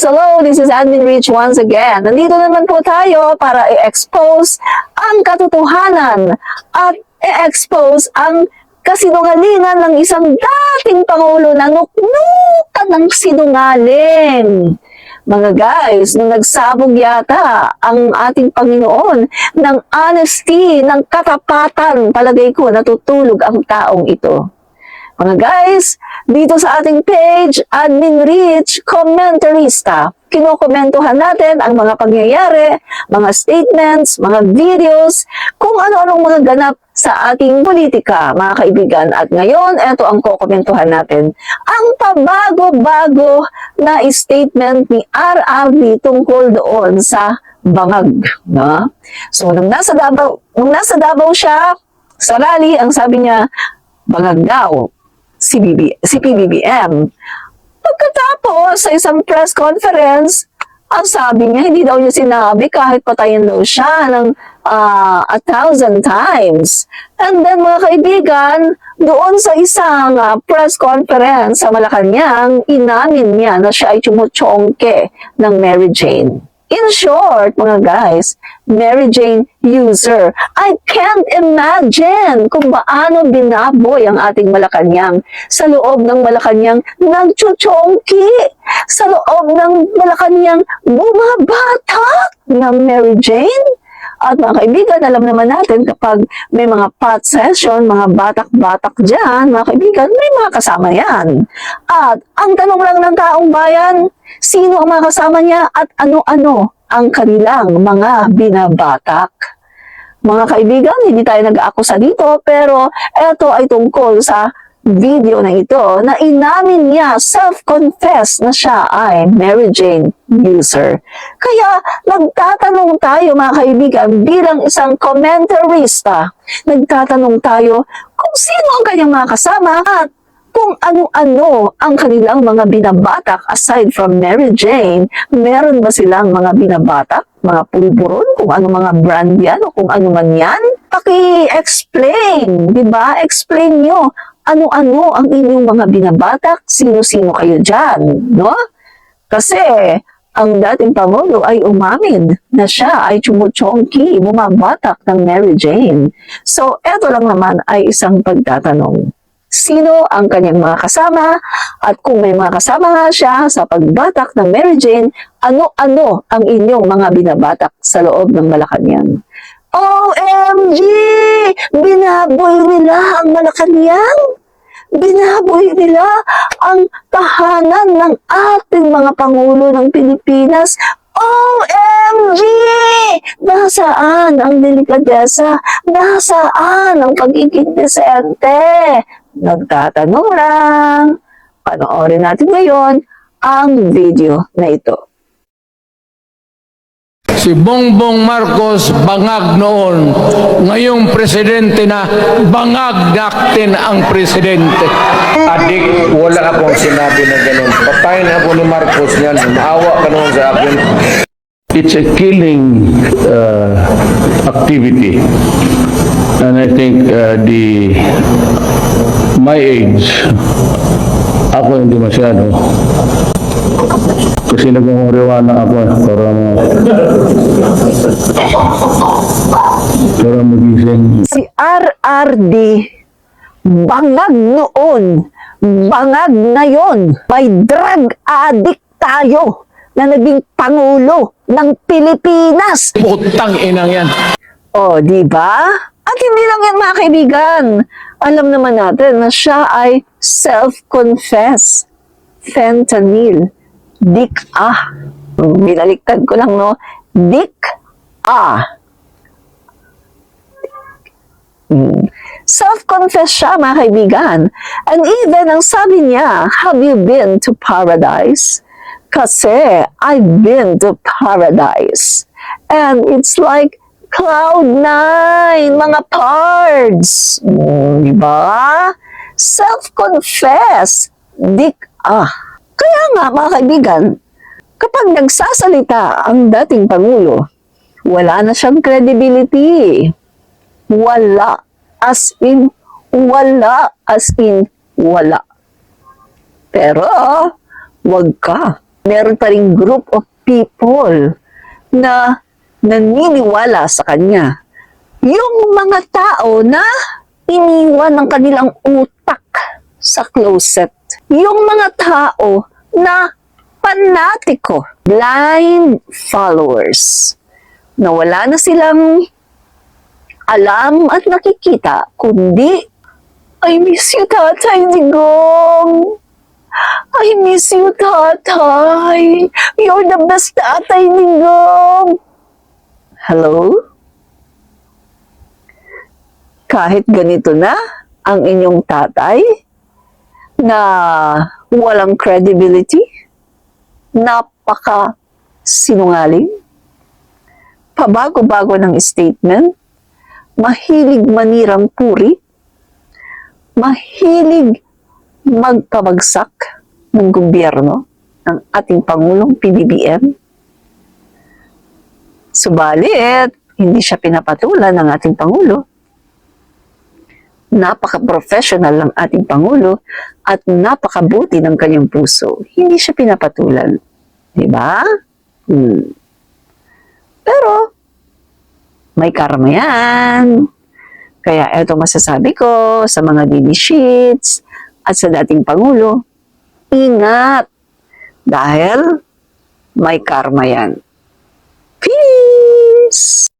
guys! Hello! This is Admin Rich once again. Nandito naman po tayo para i-expose ang katotohanan at i-expose ang kasinungalingan ng isang dating Pangulo na nuknukan ng sinungaling. Mga guys, nung nagsabog yata ang ating Panginoon ng honesty, ng katapatan, palagay ko natutulog ang taong ito. Mga guys, dito sa ating page, Admin Rich, Commentarista, kinokomentuhan natin ang mga pangyayari, mga statements, mga videos, kung ano-anong mga ganap sa ating politika, mga kaibigan. At ngayon, ito ang kokomentuhan natin. Ang pabago-bago na statement ni RRD tungkol doon sa bangag. No? So, nung nasa Davao siya, sa rally, ang sabi niya, bangag daw. Si PBBM. Pagkatapos, sa isang press conference, ang sabi niya, hindi daw niya sinabi kahit patayin daw siya ng 1,000 times. And then, mga kaibigan, doon sa isang press conference sa Malacanang, inamin niya na siya ay tumutsongke ng Mary Jane. In short, mga guys, Mary Jane user. I can't imagine kung paano binaboy ang ating Malacanang. Sa loob ng Malacanang, nagchuchongki. Sa loob ng Malacanang, bumabatak ng Mary Jane. At mga kaibigan, alam naman natin kapag may mga pot session, mga batak-batak dyan, mga kaibigan, may mga kasama yan. At ang tanong lang ng taong bayan, sino ang mga kasama niya at ano-ano ang kanilang mga binabatak? Mga kaibigan, hindi tayo nag-aakusa dito, pero ito ay tungkol sa video na ito na inamin niya, self-confess na siya ay Mary Jane user. Kaya nagtatanong tayo mga kaibigan bilang isang commentarista, nagtatanong tayo kung sino ang kanyang mga kasama at kung ano-ano ang kanilang mga binabatak aside from Mary Jane. Meron ba silang mga binabatak? Mga pulburon? Kung ano mga brand yan o kung ano man yan? Paki-explain, di ba? Explain nyo ano-ano ang inyong mga binabatak, sino-sino kayo dyan, no? Kasi ang dating Pangulo ay umamin na siya ay tumutsongki, bumabatak ng Mary Jane. So, eto lang naman ay isang pagtatanong. Sino ang kanyang mga kasama at kung may mga kasama nga siya sa pagbatak ng Mary Jane, ano-ano ang inyong mga binabatak sa loob ng Malacanang? OMG! Binaboy nila ang Malacanang! Binaboy nila ang tahanan ng ating mga Pangulo ng Pilipinas. OMG! Nasaan ang delikadesa? Nasaan ang pagiging desente? Nagtatanong lang. Panoorin natin ngayon ang video na ito. Si Bongbong Marcos bangag noon, ngayong presidente na bangag natin ang presidente. Adik, wala akong sinabi na ganun. Patayin ako ni Marcos niyan. Maawa ka naman sa akin. It's a killing activity, and I think my age, ako hindi masyado. Kasi nagmumuriwa na ako para magising. Si RRD, bangag noon, bangag ngayon. May drug addict tayo na naging Pangulo ng Pilipinas. Putang inang yan. O, di ba? At hindi lang yan mga kaibigan. Alam naman natin na siya ay self-confess. Fentanyl. Dik-ah. Binaliktad ko lang, no? Dik-ah. Self-confess siya, mga kaibigan. And even, ang sabi niya, have you been to paradise? Kasi, I've been to paradise. And it's like Cloud9, mga pards. Diba? Self-confess. Dik-ah. Kaya nga, mga kaibigan, kapag nagsasalita ang dating Pangulo, wala na siyang credibility. Wala. As in, wala. As in, wala. Pero, wag ka meron pa ring group of people na naniniwala sa kanya. Yung mga tao na iniwan ng kanilang utak sa closet. Yung mga tao na panatiko, blind followers, na wala na silang alam at nakikita, kundi, I miss you, Tatay Digong. I miss you, Tatay. You're the best, Tatay Digong. Hello? Kahit ganito na ang inyong tatay na walang credibility, napaka sinungaling, pabago-bago ng statement, mahilig manirang puri, mahilig magpabagsak ng gobyerno ng ating Pangulong PBBM. Subalit, hindi siya pinapatulan ng ating Pangulo. Napaka-professional ng ating Pangulo at napakabuti ng kanyang puso. Hindi siya pinapatulan. Diba? Pero, may karma yan. Kaya eto masasabi ko sa mga DD sheets at sa dating Pangulo, ingat! Dahil may karma yan. Peace!